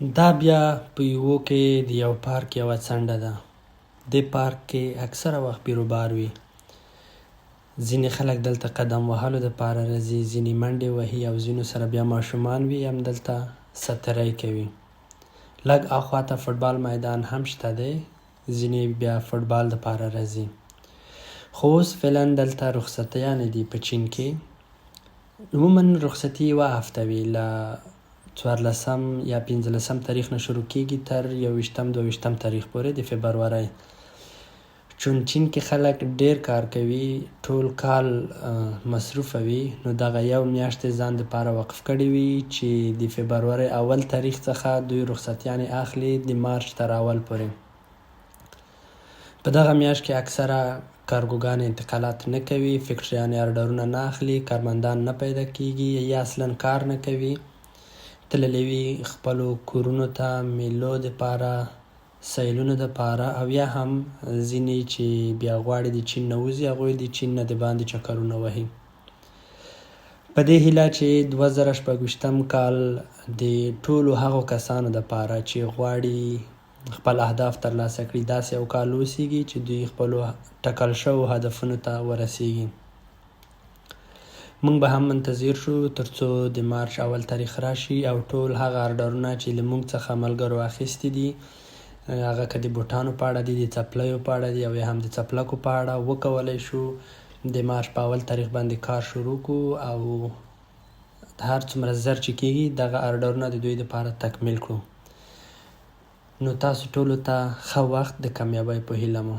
دا بیا په یوه کې د یو پارک یوه څنډه ده. دې پارک کې اکثره وخت بیروبار وي. ځینې خلک دلته قدم وهلو دپاره راځي، ځینې منډې وهي او ځینو سره بیا ماشومان وي همدلته ساتیرۍ کوي. لږ اخواته فوټبال میدان هم شته دی، ځینې بیا فوټبال دپاره راځي. خو اوس فعلا دلته رخصتیانې دي په چین کې. عموما رخصتي یوه هفته وي، له 14 یا 15 تاریخ نه شروع کېږي تر 21-22 تاریخ پورې د فبرورۍ. چون چین کې خلک ډیر کار کوي، ټول کال مصروفه وي، نو دغه یو میاشت ځان دپاره وقف کړې وي چې د فبرورۍ اول تاریخ څخه دوی رخصتیانې اخلي د مارچ تر اول پورې. په دغه میاشت کې اکثره کارګوګانې انتقالات نه کوي، فکټریانې آرډرونه نه اخلي، کارمندان نه پیدا کېږي یا اصلا کار نه کوي. تللی وي خپلو کورونو ته، میلو دپاره، سیلونو دپاره، او یا هم ځینې چې بیا غواړي د چین نه وځي هغوی د چین نه د باندې چکرونه وهي. په دې هیله چې 2026 کال د ټولو هغو کسانو دپاره چې غواړي خپل اهداف ترلاسه کړي داسې یو کال اوسیږي چې دوی خپلو ټاکل شوو هدفونو ته ورسیږي. موږ به هم منتظر شو تر څو د مارچ اول تاریخ راشي او ټول هغه آرډرونه چې له موږ څخه ملګرو اخیستي دي، هغه که د بوټانو په اړه دي، د څپلیو په اړه دي او یا هم د څپلکو په اړه، وکولی شو د مارچ په اول تاریخ باندې کار شروع کړو او هر څومره زر چې کېږي دغه آرډرونه د دوی دپاره تکمیل کړو. نو تاسو ټولو ته ښه وخت، د کامیابۍ په هیله مو.